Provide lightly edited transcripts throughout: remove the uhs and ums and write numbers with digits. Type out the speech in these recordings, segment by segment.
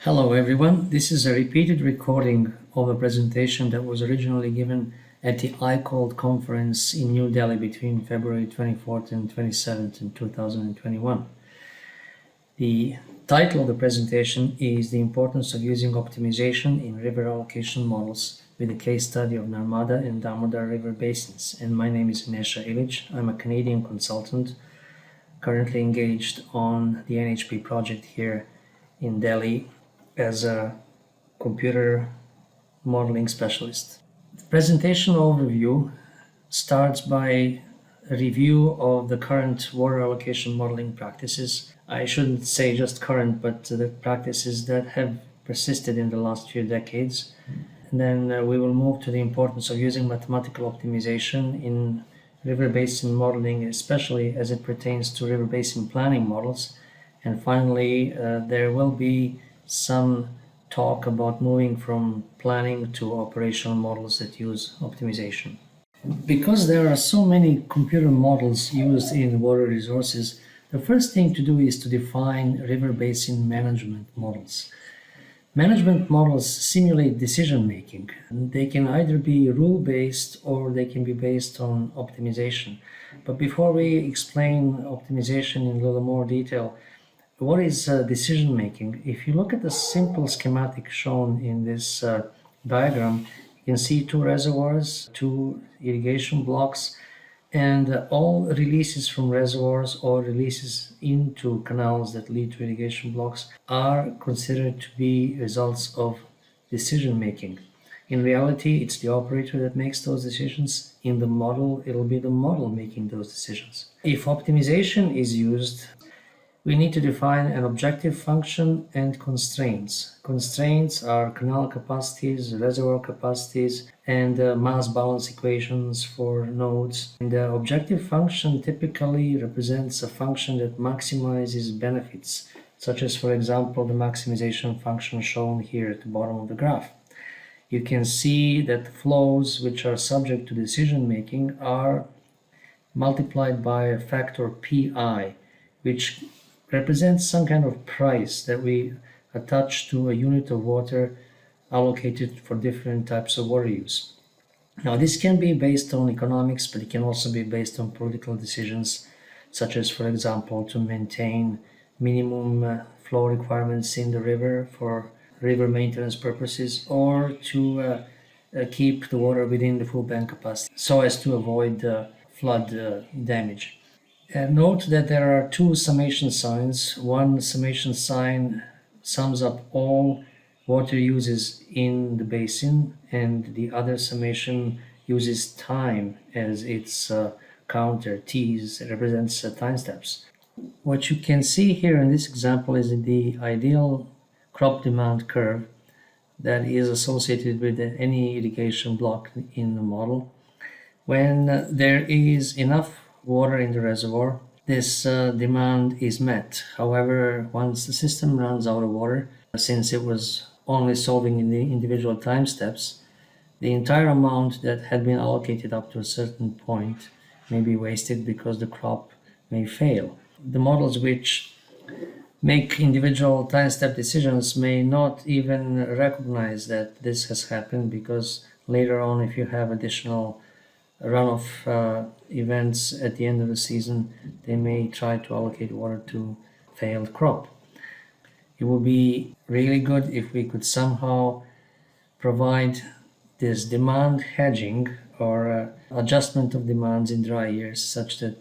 Hello everyone, this is a repeated recording of a presentation that was originally given at the ICOLD conference in New Delhi between February 24th and 27th in 2021. The title of the presentation is The Importance of Using Optimization in River Allocation Models with a case study of Narmada and Damodar River basins. And my name is Nesha Ilic. I'm a Canadian consultant currently engaged on the NHP project here in Delhi as a computer modeling specialist. The presentation overview starts by a review of the current water allocation modeling practices. I shouldn't say just current, but the practices that have persisted in the last few decades. And then we will move to the importance of using mathematical optimization in river basin modeling, especially as it pertains to river basin planning models. And finally, there will be some talk about moving from planning to operational models that use optimization. Because there are so many computer models used in water resources, the first thing to do is to define river basin management models. Management models simulate decision making. They can either be rule-based or they can be based on optimization. But before we explain optimization in a little more detail, what is decision making? If you look at the simple schematic shown in this diagram, you can see two reservoirs, two irrigation blocks, and all releases from reservoirs or releases into canals that lead to irrigation blocks are considered to be results of decision making. In reality, it's the operator that makes those decisions. In the model, it'll be the model making those decisions. If optimization is used, we need to define an objective function and constraints. Constraints are canal capacities, reservoir capacities, and mass balance equations for nodes. And the objective function typically represents a function that maximizes benefits, such as, for example, the maximization function shown here at the bottom of the graph. You can see that the flows which are subject to decision making are multiplied by a factor pi, which represents some kind of price that we attach to a unit of water allocated for different types of water use. Now, this can be based on economics, but it can also be based on political decisions, such as, for example, to maintain minimum flow requirements in the river for river maintenance purposes, or to keep the water within the full bank capacity so as to avoid flood damage. Note that there are two summation signs. One summation sign sums up all water uses in the basin, and the other summation uses time as its counter. T's represents time steps. What you can see here in this example is the ideal crop demand curve that is associated with any irrigation block in the model. When there is enough water in the reservoir, this demand is met. However, once the system runs out of water, since it was only solving in the individual time steps, the entire amount that had been allocated up to a certain point may be wasted because the crop may fail. The models which make individual time step decisions may not even recognize that this has happened, because later on, if you have additional runoff events at the end of the season, they may try to allocate water to failed crop. It would be really good if we could somehow provide this demand hedging or adjustment of demands in dry years, such that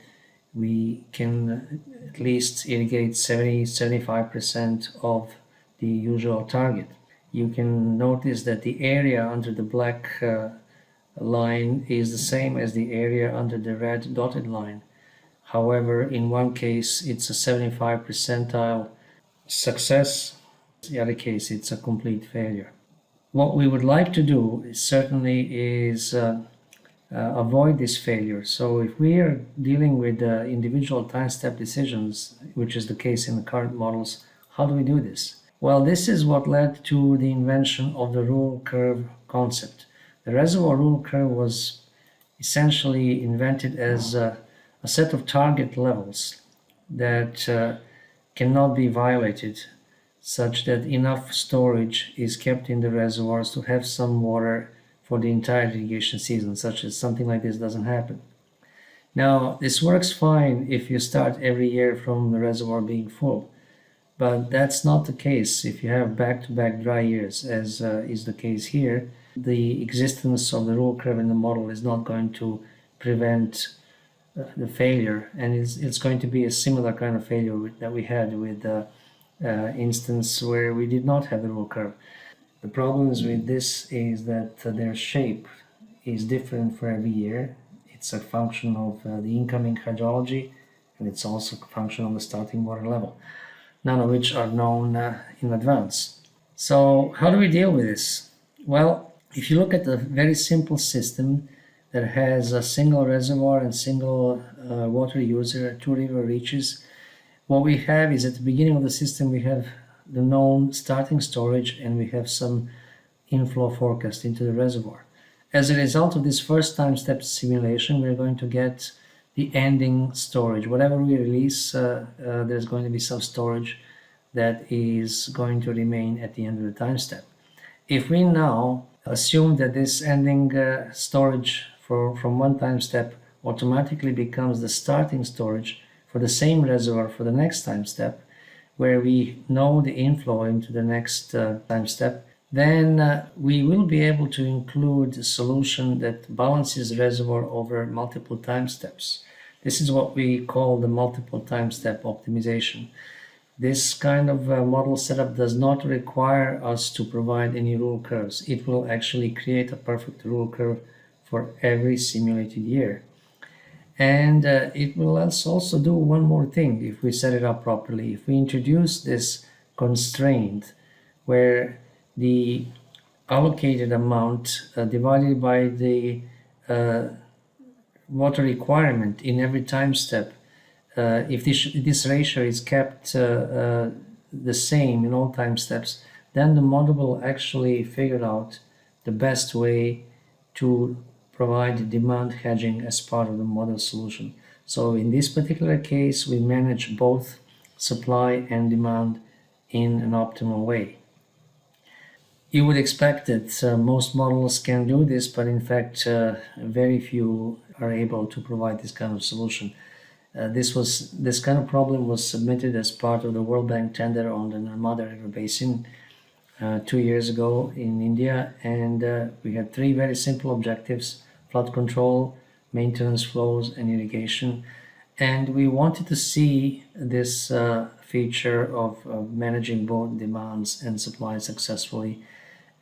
we can at least irrigate 70-75% of the usual target. You can notice that the area under the black line is the same as the area under the red dotted line. However, in one case it's a 75 percentile success, in the other case it's a complete failure. What we would like to do certainly is avoid this failure. So if we are dealing with individual time step decisions, which is the case in the current models, how do we do this? Well, this is what led to the invention of the rule curve concept. The reservoir rule curve was essentially invented as a set of target levels that cannot be violated, such that enough storage is kept in the reservoirs to have some water for the entire irrigation season, such that something like this doesn't happen. Now, this works fine if you start every year from the reservoir being full, but that's not the case if you have back-to-back dry years, as is the case here. The existence of the rule curve in the model is not going to prevent the failure, and it's going to be a similar kind of failure that we had with the instance where we did not have the rule curve. The problems with this is that their shape is different for every year. It's a function of the incoming hydrology, and it's also a function of the starting water level, none of which are known in advance. So how do we deal with this? Well, if you look at a very simple system that has a single reservoir and single water user, two river reaches, what we have is at the beginning of the system we have the known starting storage and we have some inflow forecast into the reservoir. As a result of this first time step simulation, we're going to get the ending storage. Whatever we release, there's going to be some storage that is going to remain at the end of the time step. If we now assume that this ending storage from one time step automatically becomes the starting storage for the same reservoir for the next time step, where we know the inflow into the next time step, then we will be able to include a solution that balances reservoir over multiple time steps. This is what we call the multiple time step optimization. This kind of model setup does not require us to provide any rule curves. It will actually create a perfect rule curve for every simulated year. And it will also do one more thing if we set it up properly. If we introduce this constraint where the allocated amount divided by the water requirement in every time step, if this ratio is kept the same in all time steps, then the model will actually figure out the best way to provide demand hedging as part of the model solution. So in this particular case, we manage both supply and demand in an optimal way. You would expect that most models can do this, but in fact, very few are able to provide this kind of solution. This kind of problem was submitted as part of the World Bank tender on the Narmada River Basin 2 years ago in India, and we had three very simple objectives: flood control, maintenance flows, and irrigation. And we wanted to see this feature of managing both demands and supply successfully.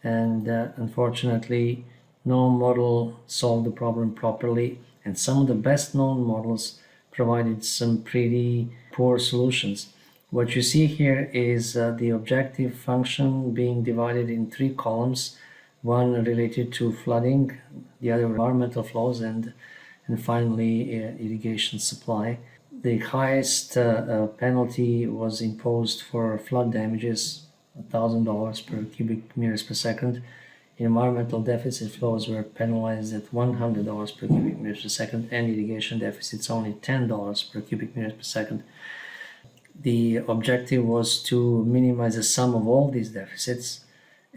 And unfortunately, no model solved the problem properly, and some of the best known models provided some pretty poor solutions. What you see here is the objective function being divided in three columns, one related to flooding, the other environmental flows, and finally irrigation supply. The highest penalty was imposed for flood damages, $1,000 per cubic meters per second. Environmental deficit flows were penalized at $100 per cubic meters per second, and irrigation deficits only $10 per cubic meters per second. The objective was to minimize the sum of all these deficits,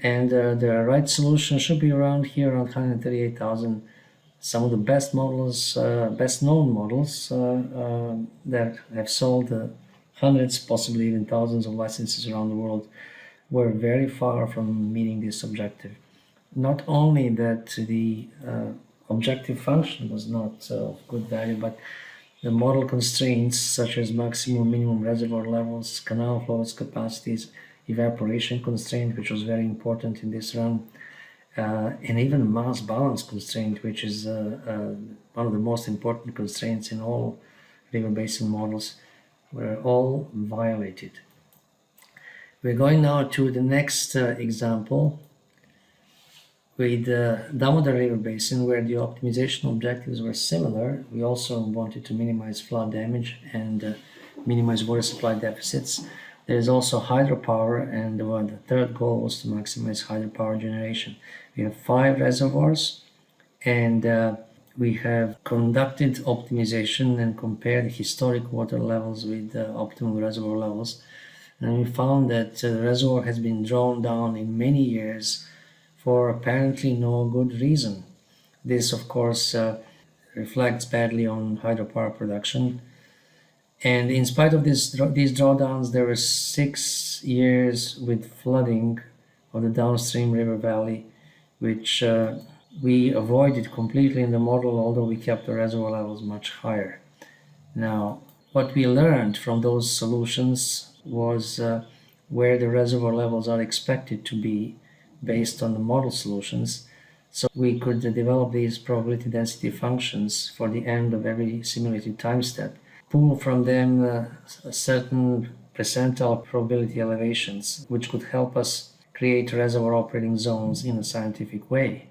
and the right solution should be around here, around 138,000. Some of the best models, best known models that have sold hundreds, possibly even thousands of licenses around the world, were very far from meeting this objective. Not only that the objective function was not of good value, but the model constraints such as maximum, minimum reservoir levels, canal flows, capacities, evaporation constraint, which was very important in this run, and even mass balance constraint, which is one of the most important constraints in all river basin models, were all violated. We're going now to the next example with the Damodar River Basin, where the optimization objectives were similar. We also wanted to minimize flood damage and minimize water supply deficits. There is also hydropower, and the third goal was to maximize hydropower generation. We have 5 reservoirs, and we have conducted optimization and compared historic water levels with optimal reservoir levels. And we found that the reservoir has been drawn down in many years for apparently no good reason. This, of course, reflects badly on hydropower production. And in spite of these drawdowns, there were 6 years with flooding of the downstream river valley, which we avoided completely in the model, although we kept the reservoir levels much higher. Now, what we learned from those solutions was where the reservoir levels are expected to be based on the model solutions. So we could develop these probability density functions for the end of every simulated time step, pull from them certain percentile probability elevations, which could help us create reservoir operating zones in a scientific way.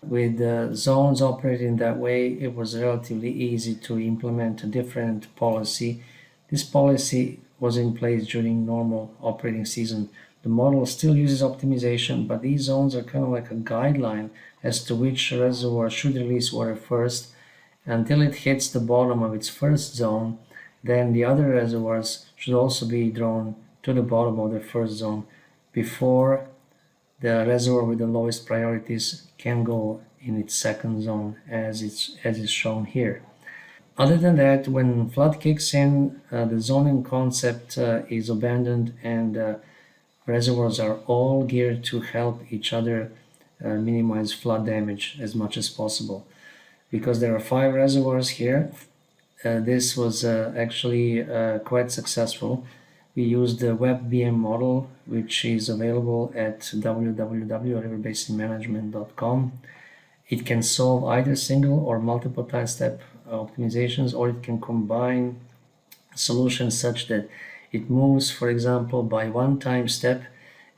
With zones operating that way, it was relatively easy to implement a different policy. This policy was in place during normal operating season. The model still uses optimization, but these zones are kind of like a guideline as to which reservoir should release water first. Until it hits the bottom of its first zone, then the other reservoirs should also be drawn to the bottom of the first zone before the reservoir with the lowest priorities can go in its second zone, as is shown here. Other than that, when flood kicks in, the zoning concept is abandoned, and reservoirs are all geared to help each other minimize flood damage as much as possible. Because there are 5 reservoirs here, this was actually quite successful. We used the WebBM model, which is available at www.riverbasinmanagement.com. It can solve either single or multiple time step optimizations, or it can combine solutions such that it moves, for example, by one time step,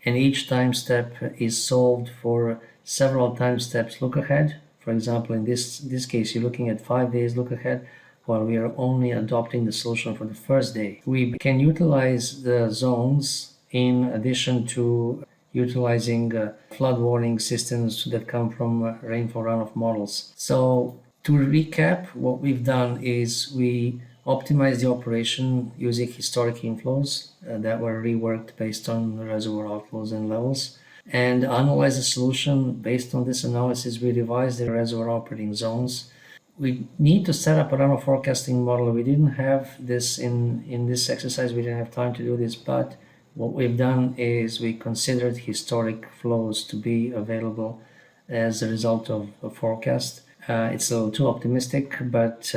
and each time step is solved for several time steps look ahead. For example, in this case, you're looking at 5 days look ahead, while we are only adopting the solution for the first day. We can utilize the zones in addition to utilizing flood warning systems that come from rainfall runoff models. So to recap, what we've done is we optimized the operation using historic inflows that were reworked based on reservoir outflows and levels, and analyzed the solution. Based on this analysis, we revised the reservoir operating zones. We need to set up a runoff forecasting model. We didn't have this in this exercise. We didn't have time to do this, but what we've done is we considered historic flows to be available as a result of a forecast. It's a little too optimistic, but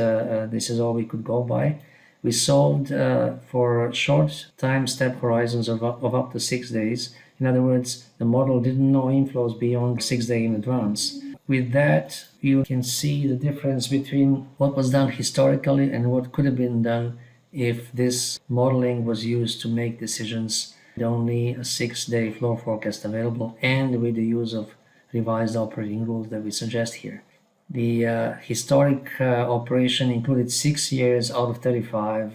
this is all we could go by. We solved for short time step horizons of up to 6 days. In other words, the model didn't know inflows beyond 6 days in advance. With that, you can see the difference between what was done historically and what could have been done if this modeling was used to make decisions with only a 6-day flow forecast available, and with the use of revised operating rules that we suggest here. The historic operation included 6 years out of 35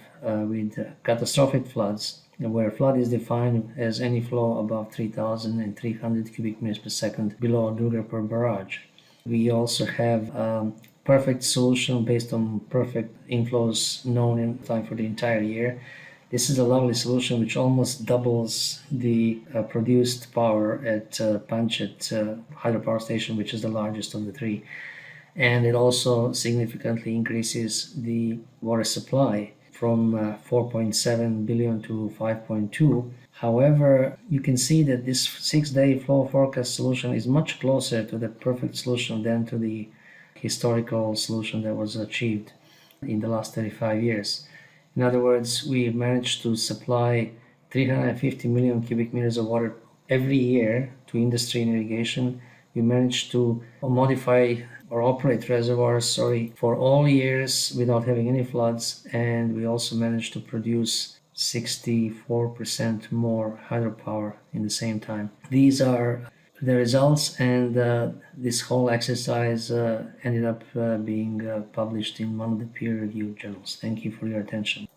with catastrophic floods, where flood is defined as any flow above 3,300 cubic meters per second below a Duger per barrage. We also have a perfect solution based on perfect inflows known in time for the entire year. This is a lovely solution which almost doubles the produced power at Panchet hydropower station, which is the largest of the 3. And it also significantly increases the water supply from 4.7 billion to 5.2. However, you can see that this 6-day flow forecast solution is much closer to the perfect solution than to the historical solution that was achieved in the last 35 years. In other words, we managed to supply 350 million cubic meters of water every year to industry and irrigation. We managed to modify or operate reservoirs, for all years without having any floods, and we also managed to produce 64% more hydropower in the same time. These are the results, and this whole exercise ended up being published in one of the peer-reviewed journals. Thank you for your attention.